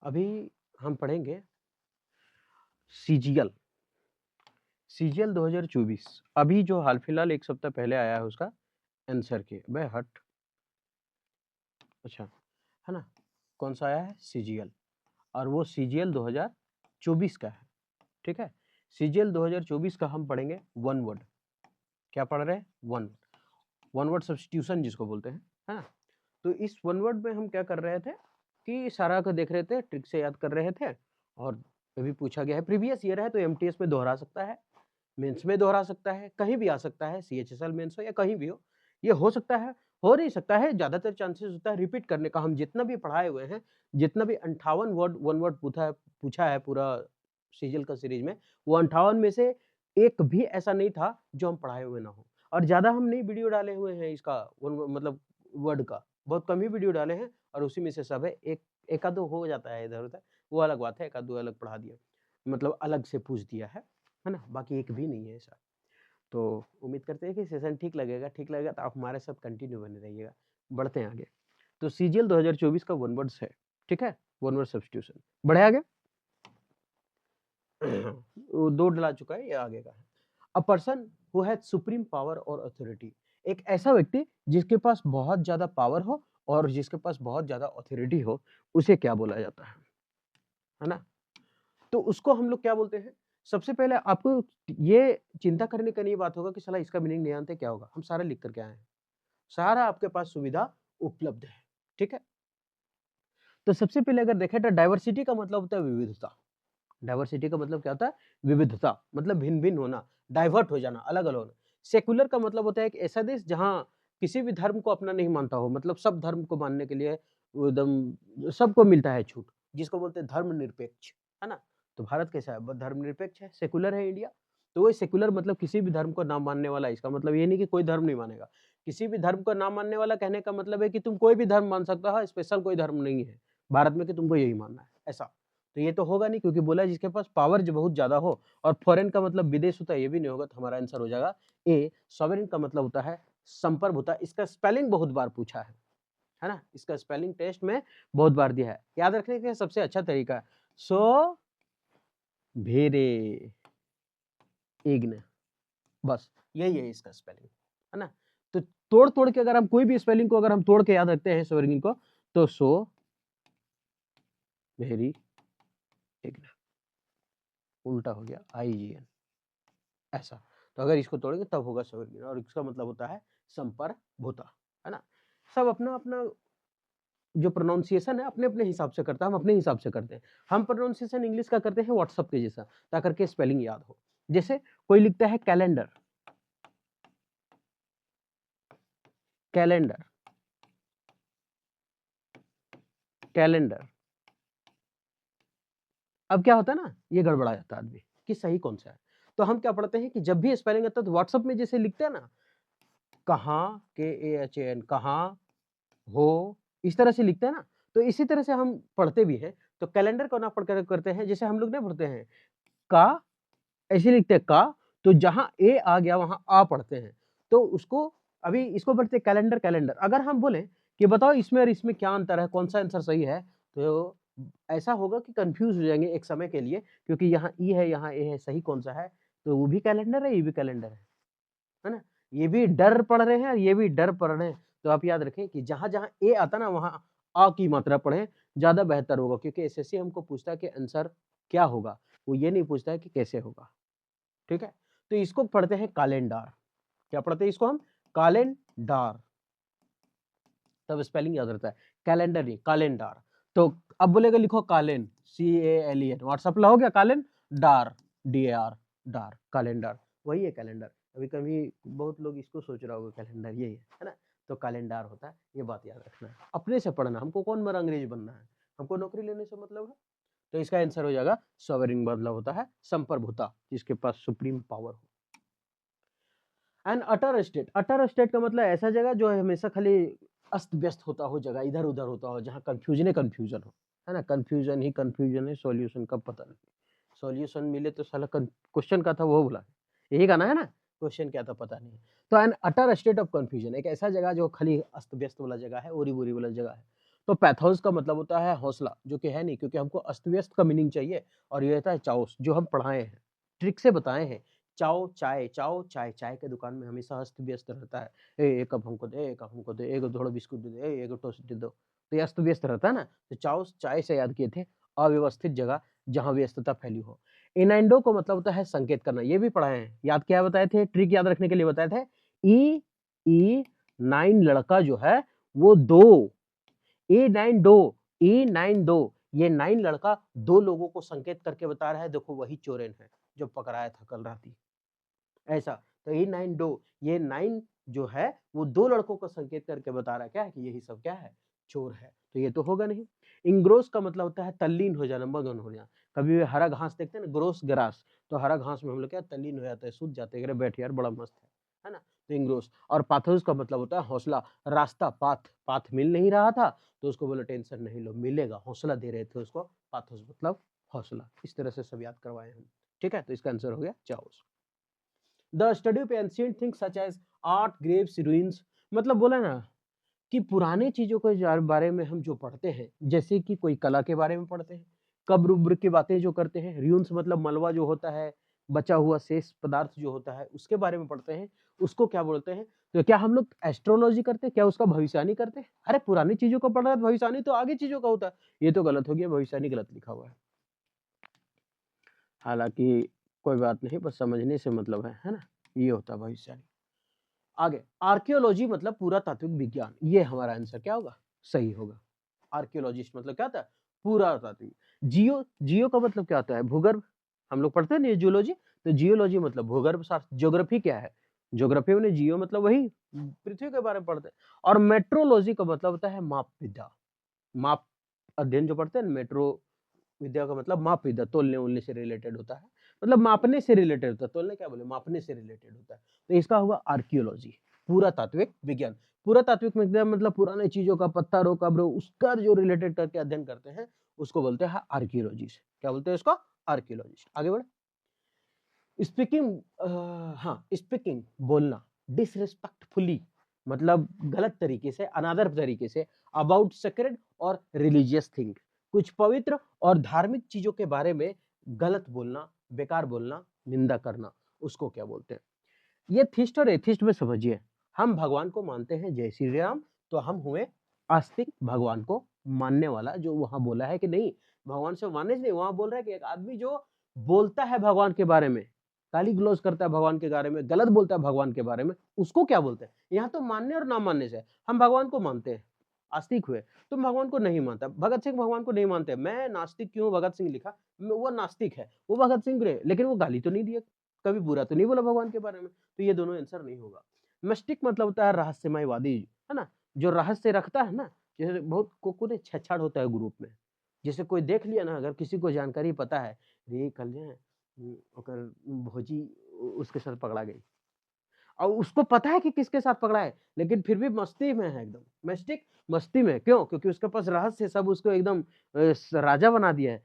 अभी हम पढ़ेंगे सीजीएल। सीजीएल 2024 अभी जो हाल फिलहाल एक सप्ताह पहले आया है उसका आंसर की। बे हट, अच्छा है ना, कौन सा आया है? सीजीएल। और वो सीजीएल 2024 का है, ठीक है। सीजीएल 2024 का हम पढ़ेंगे वन वर्ड। क्या पढ़ रहे हैं? वन वर्ड सब्स्टिट्यूशन जिसको बोलते हैं, है ना। तो इस वन वर्ड में हम क्या कर रहे थे कि सारा को देख रहे थे, ट्रिक से याद कर रहे थे। और अभी पूछा गया है, प्रीवियस ईयर है तो एमटीएस में दोहरा सकता है, मेंस में दोहरा सकता है, कहीं भी आ सकता है, सीएचएसएल मेंस हो या कहीं भी हो, ये हो सकता है, हो नहीं सकता है। ज्यादातर चांसेस होता है रिपीट करने का। हम जितना भी पढ़ाए हुए हैं, जितना भी 58 वर्ड वन वर्ड पूछा है पूरा सीजल का सीरीज में, वो 58 में से एक भी ऐसा नहीं था जो हम पढ़ाए हुए ना हो। और ज्यादा हम नहीं वीडियो डाले हुए हैं इसका मतलब वर्ड का, बहुत कम ही वीडियो डाले हैं और उसी में से सब है। एक आधो हो जाता है इधर उधर, वो अलग बात है, एक आधो अलग पढ़ा दिया, मतलब अलग से पूछ दिया है ना, बाकी एक भी नहीं है ऐसा। तो उम्मीद करते हैं कि सेशन ठीक लगेगा तो आप हमारे साथ कंटिन्यू बने रहिएगा। बढ़ते हैं आगे। तो सीजीएल 2024 का वन वर्ड्स है, ठीक है, वन वर्ड सब्स्टिट्यूशन। बढ़े आगे। वो 2 डला चुका है, ये आगे का है। A person who has supreme power और अथॉरिटी, एक ऐसा व्यक्ति जिसके पास बहुत ज्यादा पावर हो और जिसके पास बहुत ज्यादा अथॉरिटी हो, उसे क्या बोला जाता है ना। तो उसको हम लोग क्या बोलते हैं? सबसे पहले आपको ये चिंता करने का नहीं बात होगा कि साला इसका मीनिंग नहीं जानते क्या होगा। हम सारा लिख करके आए हैं, सारा आपके पास सुविधा उपलब्ध है, ठीक है। तो सबसे पहले अगर देखें तो डाइवर्सिटी का मतलब होता है विविधता। डाइवर्सिटी का मतलब क्या होता है? विविधता, मतलब भिन्न भिन्न होना, डाइवर्ट हो जाना, अलग अलग होना। सेकुलर का मतलब होता है एक ऐसा देश जहाँ किसी भी धर्म को अपना नहीं मानता हो, मतलब सब धर्म को मानने के लिए वो एकदम सबको मिलता है छूट, जिसको बोलते हैं धर्मनिरपेक्ष, है ना। तो भारत कैसा है? धर्मनिरपेक्ष है, सेकुलर है इंडिया। तो वो सेकुलर मतलब किसी भी धर्म को ना मानने वाला। इसका मतलब ये नहीं कि कोई धर्म नहीं मानेगा, किसी भी धर्म को ना मानने वाला कहने का मतलब है कि तुम कोई भी धर्म मान सकता हो, स्पेशल कोई धर्म नहीं है भारत में कि तुमको यही मानना है, ऐसा। तो ये तो होगा नहीं, क्योंकि बोला जिसके पास पावर जो बहुत ज्यादा हो, और फॉरेन का मतलब विदेश होता है, ये भी नहीं होगा। तो हमारा आंसर हो जाएगा ए। सॉवरेन का मतलब होता है संप्रभुता। इसका स्पेलिंग बहुत बार पूछा है ना, इसका स्पेलिंग टेस्ट में बहुत बार दिया है। याद रखने का सबसे अच्छा तरीका है सो भेरे इग्न, बस यही है इसका स्पेलिंग, है ना। तो तोड़ तोड़ के अगर हम कोई भी स्पेलिंग को अगर हम तोड़ के याद रखते हैं सॉवरेन को, तो सो भेरी इग्न, उल्टा हो गया IGN, ऐसा। तो अगर इसको तोड़ेंगे तब होगा सॉवरेन, और इसका मतलब होता है संप्रभुता, है ना। सब अपना अपना जो प्रोनाउंसिएशन है अपने अपने हिसाब से करता है, हम अपने हिसाब से करते हैं। हम प्रोनाउंसिएशन इंग्लिश का करते हैं व्हाट्सएप के जैसा, ताकि के स्पेलिंग याद हो। जैसे कोई लिखता है कैलेंडर, कैलेंडर, कैलेंडर, अब क्या होता है ना, ये गड़बड़ा जाता है आदमी कि सही कौन सा है। तो हम क्या पढ़ते हैं कि जब भी स्पेलिंग आता है तो व्हाट्सएप में जैसे लिखते हैं ना, कहाँ, KAHAN, कहाँ, हो, इस तरह से लिखते हैं ना, तो इसी तरह से हम पढ़ते भी हैं। तो कैलेंडर को ना पढ़ कर करते हैं, जैसे हम लोग नहीं पढ़ते हैं का, ऐसे लिखते हैं का, तो जहां ए आ गया वहां आ पढ़ते हैं। तो उसको अभी इसको पढ़ते हैं कैलेंडर, कैलेंडर। अगर हम बोले कि बताओ इसमें और इसमें क्या अंतर है, कौन सा आंसर सही है, तो ऐसा होगा कि कंफ्यूज हो जाएंगे एक समय के लिए, क्योंकि यहाँ ई है यहाँ ए है, सही कौन सा है। तो वो भी कैलेंडर है, ये भी कैलेंडर है ना। ये भी डर पढ़ रहे हैं और ये भी डर पढ़ रहे हैं। तो आप याद रखें कि जहां जहां ए आता ना वहां आ की मात्रा पढ़े, ज्यादा बेहतर होगा। क्योंकि एसएससी हमको पूछता है कि आंसर क्या होगा, वो ये नहीं पूछता है कि कैसे होगा, ठीक है। तो इसको पढ़ते हैं कैलेंडर। क्या पढ़ते हैं इसको हम? कैलेंडर, तब स्पेलिंग याद रहता है, कैलेंडर नहीं कैलेंडर। तो अब बोलेगा लिखो कालेन, CALEN, व्हाट्सएप ला हो गया कालेन, डार, DAR, डार, कैलेंडर, वही है कैलेंडर। अभी कभी बहुत लोग इसको सोच रहा होगा कैलेंडर यही है ना। तो कैलेंडर होता है, ये बात याद रखना है, अपने से पढ़ना। हमको कौन मरा अंग्रेज बनना है, हमको नौकरी लेने से मतलब है। तो इसका आंसर हो जाएगा सॉवरेन, मतलब होता है संप्रभुता, जिसके पास सुप्रीम पावर हो। And utter state, utter state का मतलब ऐसा जगह जो हमेशा खाली अस्त व्यस्त होता हो, जगह इधर उधर होता हो, जहाँ कंफ्यूजन कंफ्यूजन हो, है ना। कंफ्यूजन ही कंफ्यूजन है, सॉल्यूशन का पता नहीं। सॉल्यूशन मिले तो साला क्वेश्चन का था वो बोला, यही गाना है ना, क्वेश्चन क्या था पता नहीं। तो N utter state of confusion, एक ऐसा जगह जो खाली अस्त व्यस्त वाला जगह है, ओरी बोरी वाला जगह है। तो पैथोस का मतलब होता है हौसला, जो कि है नहीं, क्योंकि हमको अस्त-व्यस्त का मीनिंग चाहिए और ये रहता है चाओस, जो हम पढ़ाए हैं, ट्रिक से बताए हैं। चाओ चाय, चाय के दुकान में हमेशा अस्त-व्यस्त रहता है। ए 1 कप हमको दे, 1 कप हमको दे, 1 थोड़ा बिस्कुट दे दे, 1 टोस्ट दे दो। तो ये अस्त-व्यस्त रहता है ना, तो चाओस चाय से याद किए थे, अव्यवस्थित जगह जहाँ व्यस्तता फैली हो। इनएंडो का मतलब होता है संकेत करना, ये भी पढ़ाए हैं। याद क्या बताए थे? ट्रिक याद रखने के लिए बताए थे। ई ई 9 लड़का जो है वो 2 E9 2 E9 2 ये 9 लड़का 2 लोगों को संकेत करके बता रहा है, देखो वही चोरेन है जो पकड़ाया था कल राती। ऐसा तो E9 2 ये 9 जो है वो 2 लड़कों को संकेत करके बता रहा है क्या है कि यही सब क्या है? चोर है। तो ये तो होगा नहीं। इंग्रोस का मतलब होता है तल्लीन हो जाना, मगन हो जाना। कभी भी हरा घास देखते हैं ना, ग्रोस ग्रास, तो हरा घास में हम लोग क्या तल्लीन हो जाते हैं, सूझ जाते हैं, अरे बैठ यार बड़ा मस्त है ना? तो इंग्रोस। और पाथोस का मतलब होता है हौसला, रास्ता, पाथ, पाथ मिल नहीं रहा था तो उसको बोले टेंशन नहीं लो, मिलेगा, हौसला दे रहे थे उसको। पाथोस मतलब हौसला। इस तरह से सब याद करवाए हम। ठीक है, तो इसका आंसर हो गया chaos. The study of ancient things such as art, graves, ruins, मतलब बोला ना कि पुराने चीजों के बारे में हम जो पढ़ते हैं, जैसे कि कोई कला के बारे में पढ़ते हैं, कब्र उब्र की बातें जो करते हैं, र्यून्स मतलब मलबा जो होता है, बचा हुआ शेष पदार्थ जो होता है उसके बारे में पढ़ते हैं, उसको क्या बोलते हैं? तो क्या हम लोग एस्ट्रोलॉजी करते हैं? क्या उसका भविष्यवाणी करते हैं? अरे पुरानी चीजों का पढ़ रहा है तो भविष्यवाणी तो आगे चीजों का होता है। ये तो गलत हो गया, भविष्यवाणी गलत लिखा हुआ है। हालांकि कोई बात नहीं, बस समझने से मतलब है ना? ये होता है भविष्यवाणी। आगे आर्कियोलॉजी मतलब पुरातात्विक विज्ञान, ये हमारा आंसर क्या होगा? सही होगा। आर्कियोलॉजिस्ट मतलब क्या होता है? पुरातात्विक। जियो जियो का मतलब क्या होता है? भूगर्भ। हम लोग पढ़ते हैं ना जियोलॉजी, तो जियोलॉजी मतलब भूगर्भ शास्त्र। ज्योग्राफी क्या है? ज्योग्राफी में जियो मतलब वही पृथ्वी के बारे में पढ़ते हैं। और मेट्रोलॉजी का मतलब होता है माप विद्या। माप अध्ययन जो पढ़ते हैं, मेट्रो विद्या का मतलब माप विद्या, तोलने वोलने से रिलेटेड होता है, मतलब मापने से रिलेटेड होता है। तोलने क्या बोले, मापने से रिलेटेड होता है। तो इसका होगा आर्कियोलॉजी, पुरातात्विक विज्ञान। पुरातात्विक विज्ञान मतलब पुराने चीजों का, पत्थरों का, ब्रो उसका जो रिलेटेड करके अध्ययन करते हैं उसको बोलते हैं आर्कियोलॉजिस्ट। क्या बोलते हैं उसको? आर्कियोलॉजिस्ट। आगे बढ़े। स्पीकिंग, हाँ स्पीकिंग बोलना, डिसरिस्पेक्टफुली मतलब गलत तरीके से, अनादर तरीके से, अबाउट सेक्रेड और रिलीजियस थिंग, कुछ पवित्र और धार्मिक चीजों के बारे में गलत बोलना, बेकार बोलना, निंदा करना, उसको क्या बोलते हैं? ये थिस्ट और एथिस्ट में समझिए। हम भगवान को मानते हैं, जय श्री राम, तो हम हुए आस्तिक, भगवान को मानने वाला। जो वहां बोला है कि नहीं भगवान से मानने से नहीं, वहां बोल रहा है कि एक आदमी जो बोलता है भगवान के बारे में, गाली गलौज करता है भगवान के बारे में, गलत बोलता है भगवान के बारे में, उसको क्या बोलते हैं? यहाँ तो मानने और ना मानने से। हम भगवान को मानते हैं, आस्तिक हुए। तुम भगवान को नहीं मानता। भगत सिंह भगवान को नहीं मानते। मैं नास्तिक क्यों, भगत सिंह लिखा, वो नास्तिक है, वो भगत सिंह रहे, लेकिन वो गाली तो नहीं दिया, कभी बुरा तो नहीं बोला भगवान के बारे में। तो ये दोनों आंसर नहीं होगा। मिस्टिक मतलब होता है रहस्यमयवादी, है ना? जो रहस्य रखता है ना, जैसे बहुत को ने छेड़छाड़ होता है ग्रुप में। जैसे कोई देख लिया ना, अगर किसी को जानकारी पता है, रे कल जे ओकर भौजी उसके साथ पकड़ा गई, और उसको पता है कि किसके साथ पकड़ा है, लेकिन फिर भी मस्ती में है एकदम। मिस्टिक मस्ती में क्यों? क्योंकि उसके पास रहस्य सब, उसको एकदम राजा बना दिया है।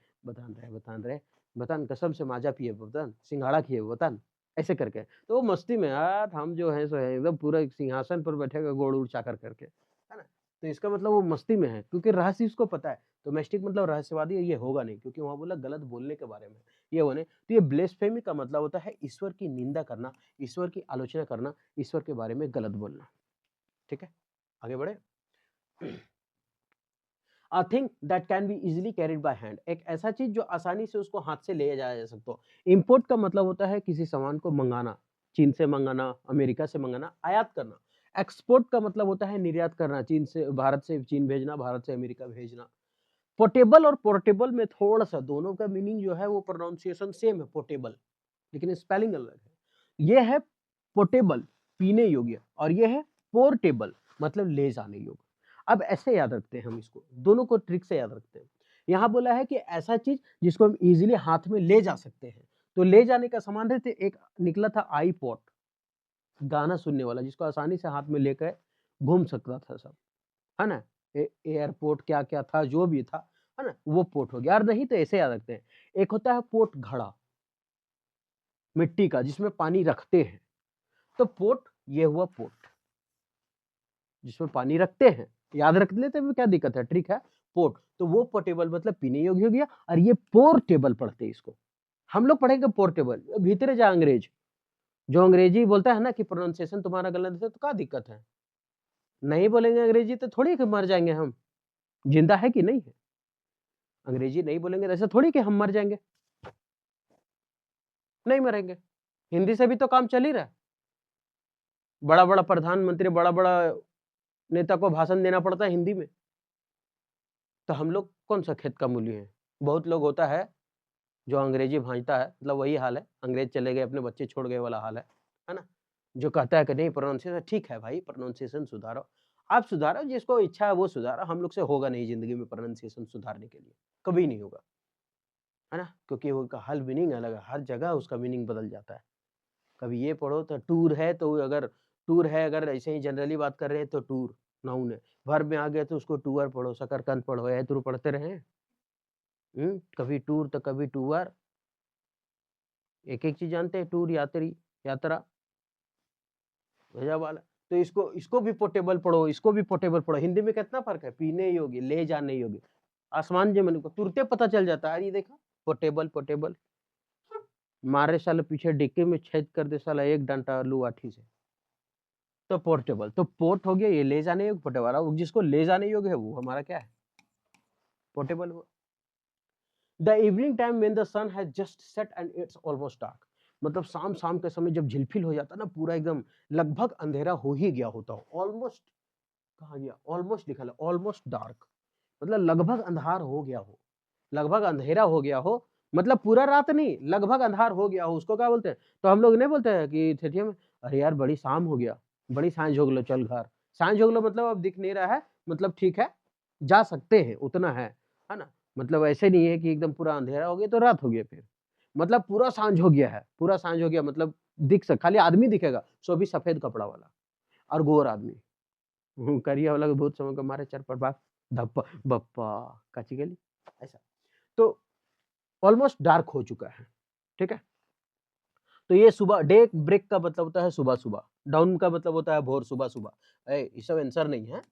बतान कसम से माजा पिए, बतान सिंघाड़ा किए, बतान ऐसे करके। तो वो मस्ती में, यार हम जो है सो है एकदम पूरा एक सिंहासन पर बैठेगा गोड़ उड़ चाकर करके, है ना? तो इसका मतलब वो मस्ती में है, क्योंकि रहस्य उसको पता है। तो मिस्टिक मतलब रहस्यवादी है, ये होगा नहीं, क्योंकि वहां बोला गलत बोलने के बारे में, ये होने। तो ये ब्लेस्फेमी का मतलब होता है ईश्वर की निंदा करना, ईश्वर की आलोचना करना, ईश्वर के बारे में गलत बोलना। ठीक है, आगे बढ़े। A thing that can be easily carried by hand, एक ऐसा चीज जो आसानी से उसको हाथ से ले जाया जा सकता हो। इंपोर्ट का मतलब होता है किसी सामान को मंगाना, चीन से मंगाना, अमेरिका से मंगाना, आयात करना। एक्सपोर्ट का मतलब होता है निर्यात करना, चीन से भारत से चीन भेजना, भारत से अमेरिका भेजना। पोर्टेबल और पोर्टेबल में थोड़ा सा दोनों का मीनिंग जो है वो प्रोनाउंसिएशन सेम है, पोर्टेबल, लेकिन स्पेलिंग अलग है। ये है पोर्टेबल, पीने योग्य, और ये है पोर्टेबल मतलब ले जाने योग्य। अब ऐसे याद रखते हैं हम इसको, दोनों को ट्रिक से याद रखते हैं। यहाँ बोला है कि ऐसा चीज जिसको हम इजीली हाथ में ले जा सकते हैं, तो ले जाने का सामान रहते, एक निकला था आईपॉड, गाना सुनने वाला, जिसको आसानी से हाथ में लेकर घूम सकता था सब, है ना? एयरपोर्ट क्या क्या था, जो भी था, है ना, वो पोर्ट हो गया। और नहीं तो ऐसे याद रखते हैं, एक होता है पोर्ट घड़ा, मिट्टी का, जिसमें पानी रखते हैं। तो पोर्ट, ये हुआ पोर्ट जिसमें पानी रखते हैं, याद रख लेते में क्या दिक्कत है, ठीक है। पोर्ट, तो वो पोर्टेबल मतलब पीने योग्य हो गया, और ये पोर्टेबल पढ़ते हैं इसको। हम लोग पढ़ेंगे पोर्टेबल। भीतरे जा अंग्रेज, जो अंग्रेजी बोलता है ना कि प्रोनाउंसिएशन तुम्हारा गलत है, तो क्या दिक्कत है? नहीं बोलेंगे अंग्रेजी तो थोड़ी कि मर जाएंगे हम, जिंदा है कि नहीं है? अंग्रेजी नहीं बोलेंगे तो ऐसा थोड़ी कि हम मर जाएंगे, नहीं मरेंगे। हिंदी से भी तो काम चल ही रहा है। बड़ा बड़ा प्रधानमंत्री, बड़ा बड़ा नेता को भाषण देना पड़ता है हिंदी में, तो हम लोग कौन सा खेत का मूली है? बहुत लोग होता है जो अंग्रेजी भांजता है, मतलब वही हाल है, अंग्रेज चले गए अपने बच्चे छोड़ गए वाला हाल है ना? जो कहता है कि नहीं प्रोनाउंसिएशन ठीक है भाई, प्रोनाउंसिएशन सुधारो, आप सुधारो, जिसको इच्छा है वो सुधारो, हम लोग से होगा नहीं जिंदगी में प्रोनाउंसिएशन सुधारने के लिए, कभी नहीं होगा, है ना? क्योंकि उसका हर मीनिंग अलग है, हर जगह उसका मीनिंग बदल जाता है। कभी ये पढ़ो तो टूर है, तो अगर टूर है, अगर ऐसे ही जनरली बात कर रहे हैं तो टूर नाउन है, वर्ब में आ गया तो उसको टूअर पढ़ो, शकरकंद पढ़ो, है तो पढ़ते रहे। कभी टूर तो कभी टूअर, एक एक चीज जानते हैं, टूर यात्री, यात्रा, गजब वाला। तो इसको इसको भी पोर्टेबल पढ़ो, इसको भी पोर्टेबल पढ़ो। हिंदी में कितना फर्क है, पीने योग्य, ले जाने योग्य, आसमान जमीन को तुरंते पता चल जाता है। ये देखा, पोर्टेबल पोर्टेबल, मारे साले पीछे डिक्की में छेद कर दे साला एक डंडा आलू आठी से, तो पोर्टेबल। तो पोर्ट हो गया, ये ले जाने योग्य, पोर्टेबल। अब जिसको ले जाने योग्य है वो हमारा क्या है, portable. The evening time when the sun has just set and it's almost dark, मतलब शाम शाम के समय जब झिलफिल हो जाता है ना, पूरा एकदम लगभग अंधेरा हो ही गया होता हो, ऑलमोस्ट, कहा गया ऑलमोस्ट, लिखा है ऑलमोस्ट डार्क, मतलब लगभग अंधार हो गया हो, लगभग अंधेरा हो गया हो, मतलब पूरा रात नहीं, लगभग अंधार हो गया हो, उसको क्या बोलते हैं? तो हम लोग नहीं बोलते हैं कि थिएटर में, अरे यार बड़ी शाम हो गया, बड़ी सांझ हो गलो, चल घर। सांझ हो गलो मतलब अब दिख नहीं रहा है, मतलब ठीक है, जा सकते हैं, उतना है ना? मतलब ऐसे नहीं है कि एकदम पूरा अंधेरा हो गया तो रात हो गया फिर, मतलब पूरा सांझ हो गया है, पूरा सांझ हो गया मतलब दिख सक, खाली आदमी दिखेगा, सो भी सफेद कपड़ा वाला और गोर आदमी। करिया वाला के बहुत समय के मारे चरपट बाप धप्पा बप्पा काची गली, ऐसा। तो ऑलमोस्ट डार्क हो चुका है, ठीक है। तो ये सुबह, डे ब्रेक का मतलब होता है सुबह सुबह, डाउन का मतलब होता है भोर, सुबह सुबह, ये सब आंसर नहीं है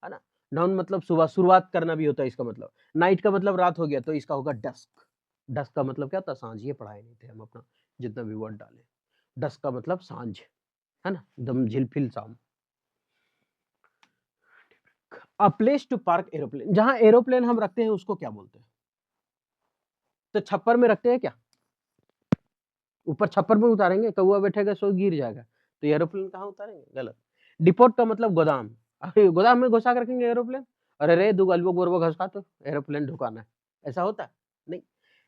ना? डाउन मतलब सुबह, शुरुआत करना भी होता है इसका मतलब। नाइट का मतलब रात हो गया, तो इसका होगा डस्क। डस्क का मतलब क्या होता है, सांझ। ये पढ़ाए नहीं थे हम अपना, जितना भी वर्ड डाले। डस्क का मतलब सांझ, है ना, एकदम झिलफिल शाम। A place to park aeroplane, जहां एरोप्लेन हम रखते हैं उसको क्या बोलते हैं? तो छप्पर में रखते हैं क्या? ऊपर छप्पर में उतारेंगे, कौवा बैठेगा सो गिर जाएगा, तो एरोप्लेन कहाँ उतारेंगे? गलत। डिपोट का मतलब गोदाम, अरे गोदाम में घुसा के रखेंगे एरोप्लेन? अरे रे दो गलबो गोरबो घसका तो एरोप्लेन ढुकाना है, ऐसा होता है? नहीं।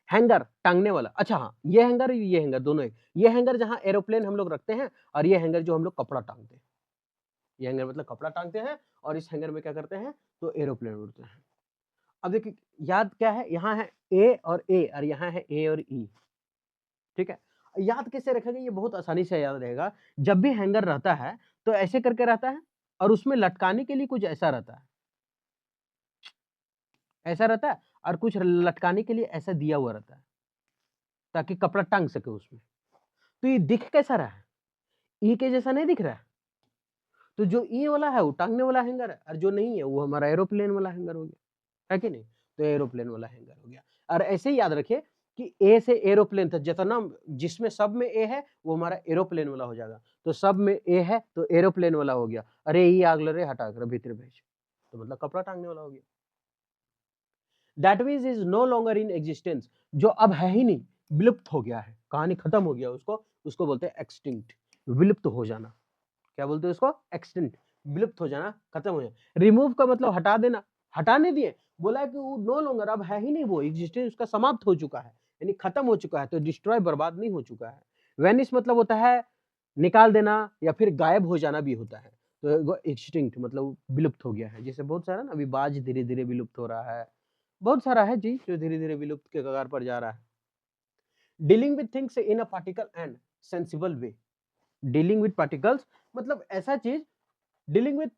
हैंगर, टांगने वाला, अच्छा हाँ, ये हैंगर, ये हैंगर दोनों एक। ये हैंगर जहाँ एरोप्लेन हम लोग रखते हैं, और ये हैंगर जो हम लोग कपड़ा टांगते हैं। ये हैंगर मतलब कपड़ा टांगते हैं, और इस हैंगर में क्या करते हैं, तो एरोप्लेन उड़ते हैं। अब देखिए, याद क्या है, यहाँ है ए और यहाँ है ए और ई, ठीक है। याद कैसे रखेंगे, ये बहुत आसानी से याद रहेगा। जब भी हैंगर रहता है तो ऐसे करके रहता है, और उसमें लटकाने के लिए कुछ ऐसा रहता है, ऐसा रहता है, और कुछ लटकाने के लिए ऐसा दिया हुआ रहता है, ताकि कपड़ा टांग सके उसमें। तो ये दिख कैसा रहा है, ई के जैसा नहीं दिख रहा है। तो जो ई वाला है वो टांगने वाला हैंगर है, और जो नहीं है वो हमारा एरोप्लेन वाला हैंगर हो गया, है कि नहीं? तो एरोप्लेन वाला हैंगर हो गया। और ऐसे ही याद रखिए कि ए से एरोप्लेन तक जितना, जिसमें सब में ए है वो हमारा एरोप्लेन वाला हो जाएगा। तो सब में ए है तो एरोप्लेन वाला हो गया। अरे ई आगल रे हटा कर भीतर भेज, तो मतलब कपड़ा टांगने वाला हो गया। That means is no longer in existence, जो अब है ही नहीं, विलुप्त हो गया है, कहानी खत्म हो गया उसको, उसको बोलते हैं एक्सटिंक्ट, विलुप्त हो जाना। क्या बोलते हैं उसको? एक्सटिंक्ट, विलुप्त हो जाना, खत्म हो जाना। रिमूव का मतलब हटा देना, हटा नहीं दिए, बोला कि वो नो लॉन्गर, अब है ही नहीं, वो एग्जिस्टेंस उसका समाप्त हो चुका है, यानी खत्म हो चुका है, तो डिस्ट्रॉय, बर्बाद नहीं हो चुका है। वेनिश मतलब होता है निकाल देना, या फिर गायब हो जाना भी होता है। तो एक्सटिंक्ट मतलब विलुप्त हो गया है, जैसे बहुत सारा ना, अभी बाज धीरे धीरे विलुप्त हो रहा है, बहुत सारा है जी जो धीरे धीरे विलुप्त के कगार पर जा रहा है। Dealing with things in a particle and sensible way, dealing with particles मतलब ऐसा चीज, dealing with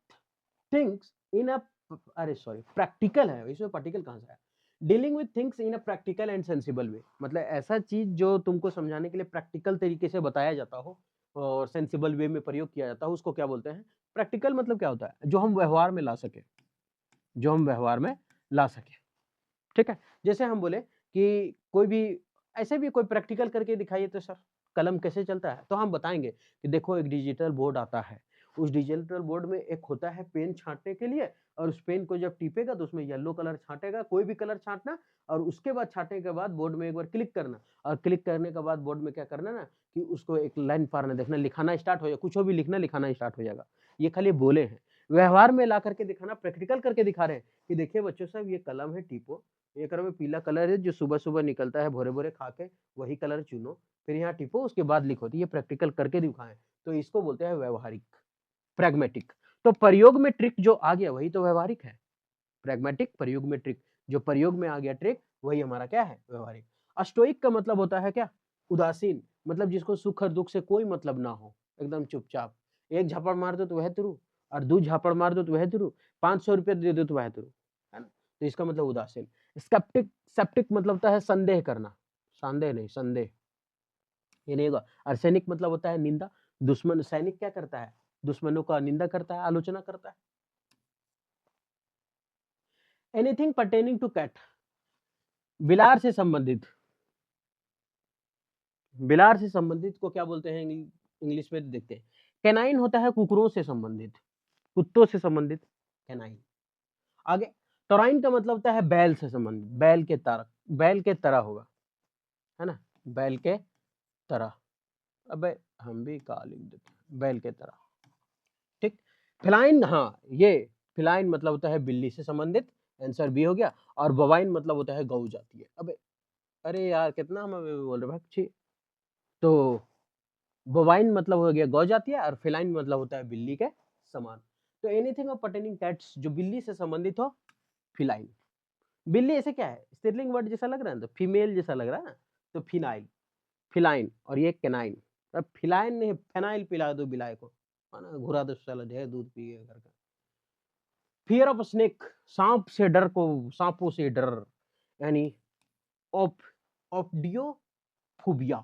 things in a, अरे सॉरी, प्रैक्टिकल है, इसमें पार्टिकल कहां से आया? Dealing with things in a practical and sensible way, मतलब ऐसा चीज जो तुमको समझाने के लिए प्रैक्टिकल तरीके से बताया जाता हो, और सेंसिबल वे में प्रयोग किया जाता है उसको क्या बोलते हैं? प्रैक्टिकल मतलब क्या होता है? जो हम व्यवहार में ला सके, जो हम व्यवहार में ला सके, ठीक है? जैसे हम बोले कि कोई भी ऐसे भी कोई प्रैक्टिकल करके दिखाइए तो सर, कलम कैसे चलता है? तो हम बताएँगे कि देखो एक डिजिटल बोर्ड आता है, उस डिजिटल बोर्ड में एक होता है पेन छाँटने के लिए और उस पेन को जब टिपेगा तो उसमें येलो कलर छाँटेगा, कोई भी कलर छाँटना और उसके बाद छाँटने के बाद बोर्ड में एक बार क्लिक करना और क्लिक करने के बाद बोर्ड में क्या करना ना कि उसको एक लाइन फाड़ना, देखना लिखाना स्टार्ट हो जाएगा, कुछ भी लिखना, लिखाना स्टार्ट हो जाएगा। ये खाली बोले हैं, व्यवहार में ला करके दिखाना, प्रैक्टिकल करके दिखा रहे हैं कि देखिए बच्चों साहब ये कलम है, टिपो, एकड़ में पीला कलर है जो सुबह-सुबह निकलता है भोरे-भोरे खा के, वही कलर चुनो, फिर यहाँ टिपो उसके बाद लिखो। तो ये प्रैक्टिकल करके दिखाएँ, तो इसको बोलते हैं व्यावहारिक, प्रैग्मैटिक। तो प्रयोग में ट्रिक जो आ गया वही तो व्यावहारिक है। प्रैग्मैटिक प्रयोग में ट्रिक, जो प्रयोग में आ गया ट्रिक वही हमारा क्या है? व्यावहारिक। स्टोइक का मतलब होता है क्या? उदासीन, मतलब जिसको सुख और दुःख से कोई मतलब ना हो, एकदम चुपचाप। एक झापड़ मार दो तो वह तुरु और 2 झापड़ मार दो तो वह तुरु, ₹500 दे दो तो वह तुरु, है ना? तो इसका मतलब उदासीन। स्केप्टिक सेप्टिक मतलब होता है संदेह करना, संदेह नहीं संदेह, ये नहीं होगा। अर्सेनिक मतलब होता है निंदा, दुश्मन सैनिक क्या करता है? दुश्मनों का निंदा करता है, आलोचना करता है। एनीथिंग पर्टेनिंग टू कैट, बिलार से संबंधित, बिलार से संबंधित को क्या बोलते हैं इंग्लिश में देखते हैं। कैनाइन होता है कुकुरों से संबंधित, कुत्तों से संबंधित कैनाइन। आगे टोराइन का मतलब होता है बैल से संबंधित, बैल के तरह होगा, है ना? बैल के तरह। अबे हम भी का लिख देते हैं, बैल के तरह, ठीक। फेलाइन, हाँ ये फेलाइन मतलब होता है बिल्ली से संबंधित, आंसर बी हो गया। और बोवाइन मतलब होता है गौ जाती है। अबे अरे यार कितना हम अबे बोल रहे भाई। तो बोवाइन मतलब हो गया गौ जाती है और फेलाइन मतलब होता है बिल्ली के समान। तो एनीथिंग ऑफ पर्टेनिंग कैट्स जो बिल्ली से संबंधित हो, फिलाइन। बिल्ली ऐसे क्या है, स्त्रीलिंग वर्ड जैसा लग रहा है ना, तो फीमेल जैसा लग रहा है ना, तो फिनाइल, फिलाइन और ये कैनाइन। अब फिलाइन नहीं फेनाइल पिला दो बिलाई को, है ना, घुरा दो साला ढेर दूध पिए घर का। फियर ऑफ स्नेक, सांप से डर को, सांपों से डर, यानी ऑफ ऑप्डियोफोबिया,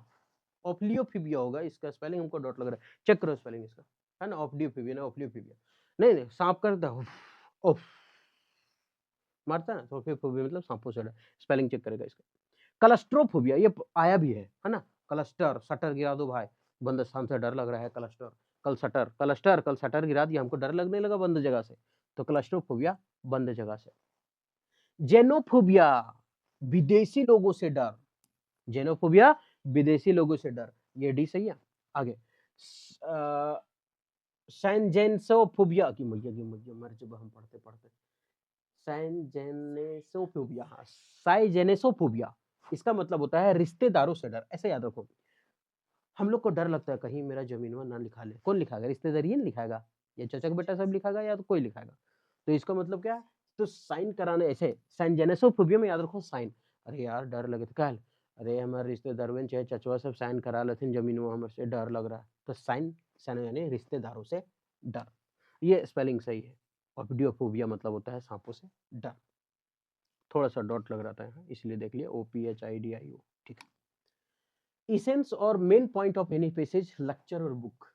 ऑप्लियोफिबिया होगा इसका स्पेलिंग, हमको डॉट लग रहा है, चेक करो स्पेलिंग इसका, है ना, ऑप्डियोफिबिया ना ऑप्लियोफिबिया, नहीं नहीं सांप करता है ऑफ, मारता है ना, तो फिर फोबिया मतलब सांपों से डर, स्पेलिंग चेक करेगा इसका। क्लस्ट्रोफोबिया ये आया भी है ना, क्लस्टर शटर गिरा दो भाई, बंद स्थान से डर लग रहा है, क्लस्टर, कल शटर गिरा दिया, हमको डर लगने लगा बंद जगह से, तो क्लस्ट्रोफोबिया बंद जगह से। जेनोफोबिया विदेशी लोगों से डर, जेनोफोबिया विदेशी लोगों से डर, ये डी सही है। आगे सैनजेनसोफोबिया की मैया मर जब हम पढ़ते पढ़ते, सैनजेनेसोफोबिया, हाँ साइजेनेसोफोबिया, इसका मतलब होता है रिश्तेदारों से डर, ऐसे याद रखो। हम लोग को डर लगता है कहीं मेरा जमीनवा ना लिखा ले, कौन लिखाएगा? रिश्तेदार ही नहीं लिखाएगा, या चाचा का बेटा सब लिखाएगा या तो कोई लिखाएगा, तो इसका मतलब क्या है? तो साइन कराने ऐसे सैनजेनेसोफोबिया में याद रखो साइन, अरे यार डर लगे तो कल, अरे हमारे रिश्तेदार में चाहे चचवा सब साइन करा लेते जमीनवा हमारे से डर लग रहा है, तो साइन साइन यानी रिश्तेदारों से डर, ये स्पेलिंग सही है। ऑप्डियोफोबिया मतलब होता है सांपों से डर, थोड़ा सा डॉट लग रहा था यहाँ इसलिए देख लिया, OPHIDIO, ठीक है। इसेंस और main point of any passage, lecture और बुक,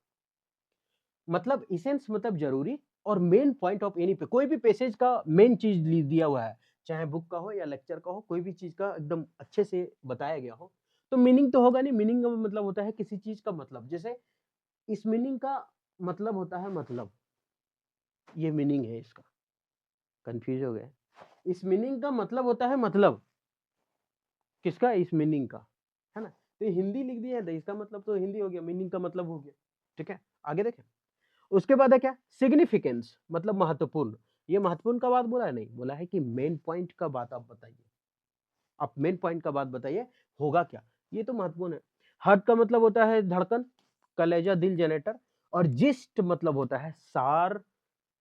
मतलब इसेंस मतलब जरूरी और मेन पॉइंट ऑफ एनी पे, कोई भी पैसेज का मेन चीज दिया हुआ है, चाहे बुक का हो या लेक्चर का हो, कोई भी चीज का एकदम अच्छे से बताया गया हो, तो मीनिंग तो होगा नहीं, मीनिंग का मतलब होता है किसी चीज का मतलब, जैसे इस मीनिंग का मतलब होता है मतलब, ये मीनिंग है इसका, कंफ्यूज हो गए, इस मीनिंग का मतलब होता है मतलब, किसका? इस मीनिंग का, है ना, तो हिंदी लिख दिया है तो इसका मतलब तो हिंदी हो गया, मीनिंग का मतलब हो गया, ठीक है। आगे देखें, उसके बाद है क्या? सिग्निफिकेंस मतलब महत्वपूर्ण, ये महत्वपूर्ण का बात बोला है नहीं, बोला है कि मेन पॉइंट का बात आप बताइए, आप मेन पॉइंट का बात बताइए होगा क्या, ये तो महत्वपूर्ण है। हार्ट का मतलब होता है धड़कन, कलेजा दिल जनरेटर, और जिस्ट मतलब होता है सार,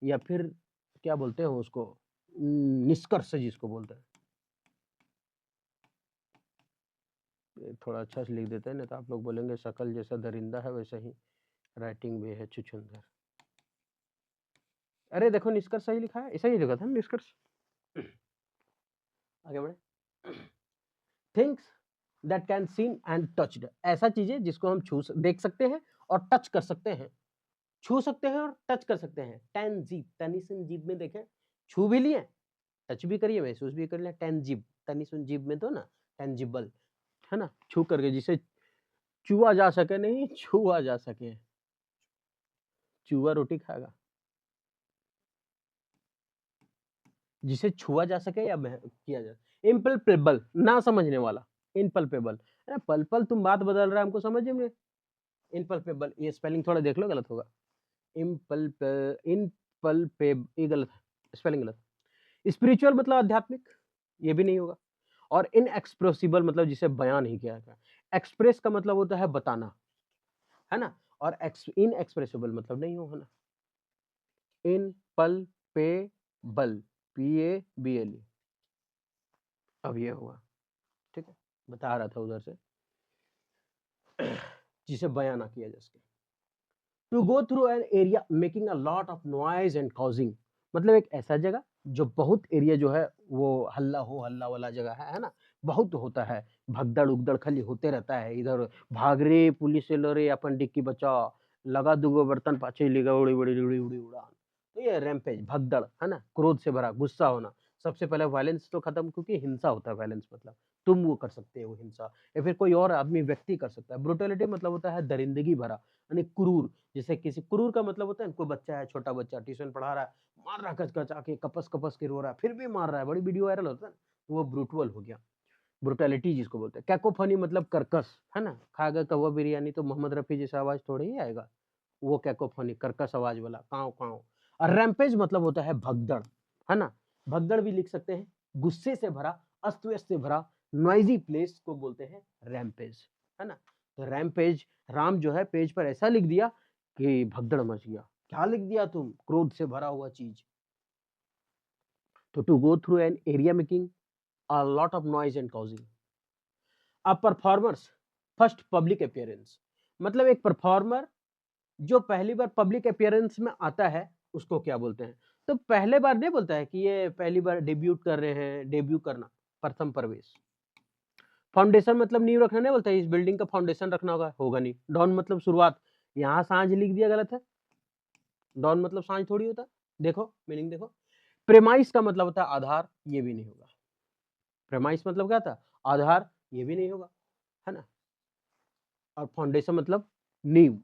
या फिर क्या बोलते हैं उसको, निष्कर्ष जिसको बोलते हैं, थोड़ा अच्छा से लिख देते हैं, नहीं तो आप लोग बोलेंगे शकल जैसा दरिंदा है वैसा ही राइटिंग भी है छुछुंदर। अरे देखो निष्कर्ष सही लिखा है, ऐसा ही लिखा था निष्कर्ष। आगे बढ़े, things that can seen and touched, ऐसा चीजें जिसको हम छू देख सकते हैं और टच कर सकते हैं, छू सकते हैं और टच कर सकते हैं। टेंजीब, तनिसन-जीब में देखें, छू भी लिए, टच भी करिए, महसूस भी कर लिया। टेंजीब, तनिसन-जीब में तो ना टेंजिबल, है ना? छू करके जिसे छुआ जा सके नहीं, छुआ जा सके। चूहा रोटी खाएगा? जिसे छुआ जा सके या किया जा इम्पल्पेबल, ना समझने वाला, इम्पल्पेबल। अरे पल-पल तुम बात बदल रहा है, हमको समझ में इम्पल्पेबल, ये स्पेलिंग थोड़ा देख लो, गलत होगा। इम्पल्पेब, ये गलत है, स्पेलिंग गलत। स्पिरिचुअल मतलब आध्यात्मिक, ये भी नहीं होगा। और इनएक्सप्रेसिबल मतलब जिसे बयान नहीं किया जाता। एक्सप्रेस का मतलब होता है बताना, है ना? और इनएक्सप्रेसिबल मतलब नहीं होना। इनपल्पेबल, PABLE, अब ये हुआ, ठीक है? बता रहा था उधर से जिसे बयान ना किया जा सके। To go through an area making a lot of noise and causing, मतलब एक ऐसा जगह जो बहुत एरिया जो है वो हल्ला वाला जगह है ना? बहुत होता है, भगदड़ उगदड़ खाली होते रहता है, इधर भाग रे पुलिस से लो रे अपन डिक्की बचाओ, लगा दूगो बर्तन पाछे लेगा उड़ी उड़ी उड़ी उड़ी उड़ान। तो ये रैम्पेज, भगदड़, है ना? क्रोध से भरा, गुस्सा होना। सबसे पहले वायलेंस तो खत्म, क्योंकि हिंसा होता है वायलेंस मतलब तुम वो कर सकते हो हिंसा, या फिर कोई और आदमी व्यक्ति कर सकता है। ब्रुटैलिटी मतलब होता है दरिंदगी भरा, यानी क्रूर। जैसे किसी क्रूर का मतलब होता है कोई बच्चा है, छोटा बच्चा ट्यूशन पढ़ा रहा है, मार रहा है कच-कच आके, कपस-कपस के रो रहा है, फिर भी मार रहा है, बड़ी वीडियो वायरल होता है ना, तो वो ब्रूटल हो गया। ब्रुटैलिटी जिसको बोलते हैं। कैकोफनी मतलब कर्कश, है ना? खाएगा कौवा बिरयानी तो मोहम्मद रफ़ी जैसा आवाज़ थोड़ी ही आएगा। वो कैकोफनी, कर्कश आवाज़ वाला, काँव-काँव। और रैम्पेज मतलब होता है भगदड़, है ना? भगदड़ भी लिख सकते हैं, गुस्से से भरा, अस्त-व्यस्त से भरा, नॉइज़ी प्लेस को बोलते हैं रैम्पेज, है ना? तो रैम्पेज, राम जो है पेज पर ऐसा लिख दिया कि भगदड़ मच गया। क्या लिख दिया तुम? क्रोध से भरा हुआ चीज़। तो to go through an area making a lot of noise and causing. A performer's first public appearance, मतलब एक परफॉर्मर जो पहली बार पब्लिक अपीयरेंस में आता है, उसको क्या बोलते हैं? तो पहले बार नहीं बोलता है कि ये पहली बार डेब्यूट कर रहे हैं, डेब्यू करना, प्रथम प्रवेश। फाउंडेशन मतलब नींव रखना नहीं बोलता है, इस बिल्डिंग का फाउंडेशन रखना होगा नहीं। डॉन मतलब शुरुआत, यहाँ साँझ लिख दिया, गलत है। डॉन मतलब साँझ थोड़ी होता है। देखो, मीनिंग देखो। प्रेमाइस का मतलब होता है आधार, ये भी नहीं होगा। प्रेमाइस मतलब क्या था? आधार, ये भी नहीं होगा, है ना? और फाउंडेशन मतलब नींव,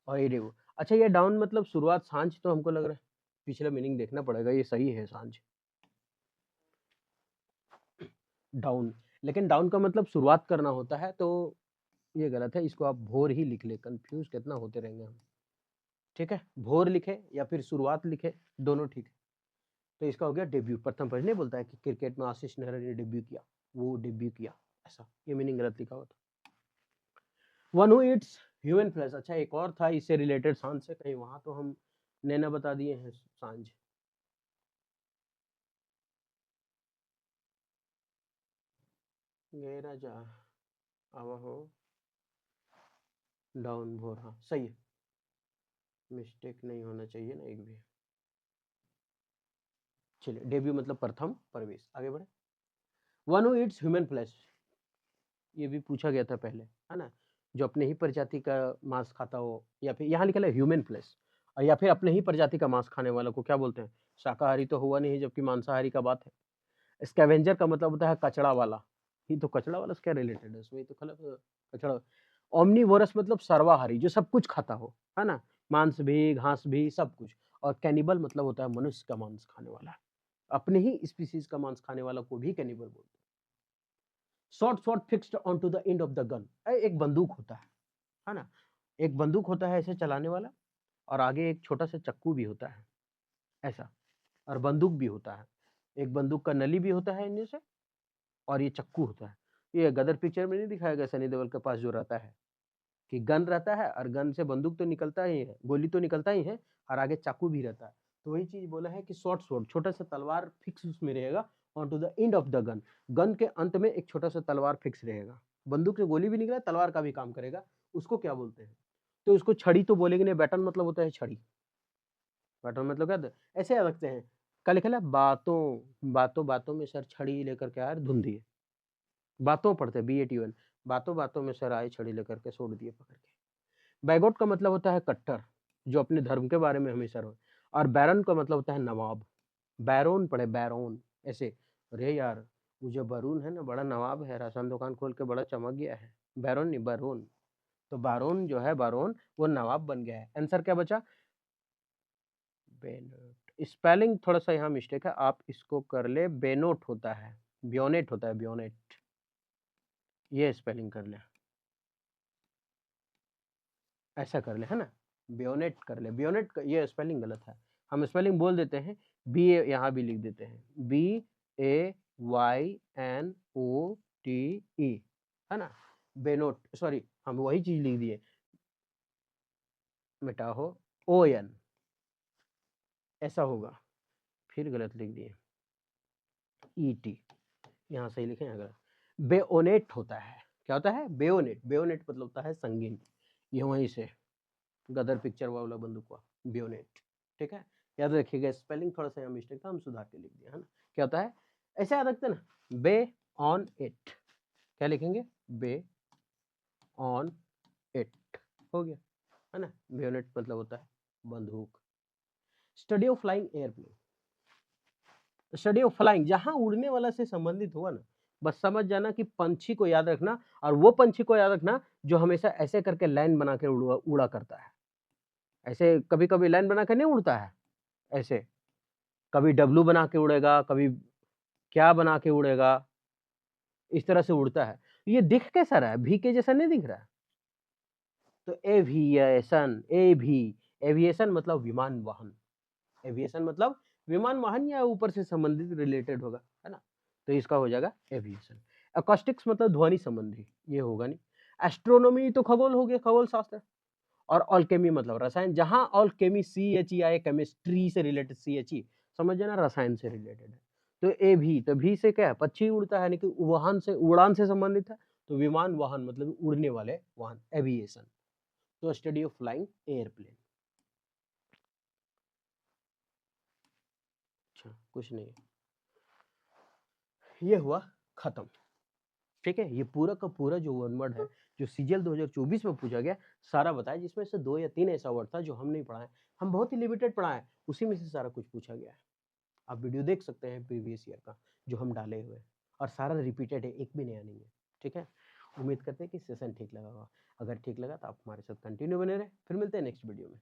और ये देखो। अच्छा, ये डाउन मतलब शुरुआत, साँझ तो हमको लग रहा है पिछला मीनिंग देखना पड़ेगा, ये सही है साँझ। डाउन, लेकिन डाउन का मतलब शुरुआत करना होता है, तो ये गलत है, इसको आप भोर ही लिख ले, कंफ्यूज कितना होते रहेंगे हम। ठीक है, भोर लिखे या फिर शुरुआत लिखे, दोनों ठीक है। तो इसका हो गया डेब्यू, प्रथम प्रवेश। नहीं बोलता है कि क्रिकेट में आशीष नेहरा ने डेब्यू किया, वो डेब्यू किया, ऐसा ये मीनिंग गलत लिखा हुआ था। One who eats human flesh, अच्छा एक और था इससे रिलेटेड सांझ से, कहीं वहां तो हम नैना बता दिए हैं सांझ। गहरा जा आवा हो, डाउन भोर, हाँ सही है, मिस्टेक नहीं होना चाहिए ना एक भी। चलिए, डेब्यू मतलब प्रथम प्रवेश, आगे बढ़े। One who eats human flesh, ये भी पूछा गया था पहले, है ना? जो अपने ही प्रजाति का मांस खाता हो, या फिर यहाँ लिखा है ह्यूमन फ्लेश, और या फिर अपने ही प्रजाति का मांस खाने वालों को क्या बोलते हैं? शाकाहारी तो हुआ नहीं, जबकि मांसाहारी का बात है। स्कैवेंजर का मतलब होता है कचड़ा वाला, ये तो कचड़ा वाला से क्या रिलेटेड है इसमें? ये तो खला कचड़ा। ओमनीवोरस मतलब सर्वाहारी, जो सब कुछ खाता हो, है ना? मांस भी, घास भी, सब कुछ। और कैनिबल मतलब होता है मनुष्य का मांस खाने वाला, अपने ही स्पीशीज का मांस खाने वाला को भी कैनिबल बोलते हैं। Short sword fixed on the end of the gun, एक बंदूक होता है ना? एक बंदूक होता है ऐसे चलाने वाला, और आगे एक छोटा सा चक्कू भी होता है, ऐसा। और बंदूक भी होता है, एक बंदूक का नली भी होता है इनमें से, और ये चक्कू होता है। ये गदर पिक्चर में नहीं दिखाया गया सनी देओल के पास जो रहता है, कि गन रहता है, और गन से बंदूक तो निकलता ही है, गोली तो निकलता ही है, और आगे चाकू भी रहता है। तो वही चीज बोला है कि शॉर्ट स्वॉर्ड, छोटा सा तलवार फिक्स उसमें रहेगा on to the end of the gun, gun के अंत में एक छोटा सा तलवार फिक्स रहेगा। बंदूक से गोली भी निकला, तलवार का भी काम करेगा, उसको क्या बोलते हैं? तो उसको छड़ी तो बोलेंगे नहीं, बैटन मतलब होता है छड़ी। बैटन मतलब क्या था? ऐसे याद रखते हैं, कल लिखा है बातों बातों बातों में सर छड़ी लेकर के आए धुंधिए, बातों पढ़ते BATON, बातों बातों में सर आए छड़ी लेकर के, छोड़ दिए पकड़ के। बैगोट का मतलब होता है कट्टर, जो अपने धर्म के बारे में हमेशा रहे। और बैरन का मतलब होता है नवाब। बैरोन पढ़े, बैरोन ऐसे। अरे यार, वो जो बैरून है ना, बड़ा नवाब है, राशन दुकान खोल के बड़ा चमक गया है। बैरोन नहीं, बैरून। तो बारोन जो है, बारोन वो नवाब बन गया है। आंसर क्या बचा? बेनोट। स्पेलिंग थोड़ा सा यहाँ मिस्टेक है, आप इसको कर ले, बेनोट होता है, ब्योनेट होता है, ब्योनेट। ये स्पेलिंग कर ले, ऐसा कर ले, है ना, ब्योनेट कर ले। ब्योनेट ये स्पेलिंग गलत है, हम स्पेलिंग बोल देते हैं, बी ए यहाँ भी लिख देते हैं, BAYNOTE, है ना, बेनोट। सॉरी, हम वही चीज लिख दिए, मिटा हो ON, ऐसा होगा। फिर गलत लिख दिए, ET, यहाँ सही लिखे, यहाँ गलत। बेओनेट होता है, क्या होता है? बेओनेट। बेओनेट मतलब होता है संगीन, ये वहीं से गदर पिक्चर वाला बंदूक हुआ, बेओनेट। ठीक है, याद रखिएगा, स्पेलिंग थोड़ा सा यहाँ मिस्टेक था, हम सुधार के लिख दिया, है ना। क्या होता है? ऐसे याद रखते ना, बे ऑन इट, क्या लिखेंगे? बे ऑन इट, हो गया, है ना। बेओनेट मतलब होता है बंदूक। Study of flying airplane, study of flying जहां उड़ने वाला से संबंधित हुआ ना, बस समझ जाना कि पंछी को याद रखना, और वो पंछी को याद रखना जो हमेशा ऐसे करके लाइन बना के उड़ा करता है। ऐसे कभी कभी लाइन बना के नहीं उड़ता है, ऐसे कभी डब्लू बना के उड़ेगा, कभी क्या बना के उड़ेगा, इस तरह से उड़ता है। ये दिख कैसा रहा है? भी के जैसा नहीं दिख रहा है? तो एविएशन, एविएशन मतलब विमान वाहन। एविएशन मतलब विमान वाहन, या ऊपर से संबंधित रिलेटेड होगा, है ना। तो इसका हो जाएगा एविएशन। अकॉस्टिक्स मतलब ध्वनि संबंधी, ये होगा नहीं। एस्ट्रोनॉमी तो खगोल हो गया, खगोल शास्त्र। और ऑल्केमी मतलब रसायन, जहां ऑल्केमी CHE आए, केमिस्ट्री से रिलेटेड CHE, समझ जाना रसायन से रिलेटेड है। तो ए भी, तो भी से क्या है? पक्षी उड़ता है, यानी कि वाहन से, उड़ान से संबंधित है। तो विमान वाहन मतलब उड़ने वाले वाहन, एविएशन। तो स्टडी ऑफ फ्लाइंग एयरप्लेन। अच्छा, कुछ नहीं, ये हुआ खत्म। ठीक है, ये पूरा का पूरा जो वन वर्ड है, जो CGL 2024 में पूछा गया, सारा बताया, जिसमें से 2 या 3 ऐसा वर्ड था जो हम नहीं पढ़ाए, हम बहुत ही लिमिटेड पढ़ाए, उसी में से सारा कुछ पूछा गया है। आप वीडियो देख सकते हैं प्रीवियस ईयर का जो हम डाले हुए हैं, और सारा रिपीटेड है, एक भी नया नहीं है। ठीक है, उम्मीद करते हैं कि सेशन ठीक लगा होगा। अगर ठीक लगा तो आप हमारे साथ कंटिन्यू बने रहे। फिर मिलते हैं नेक्स्ट वीडियो में।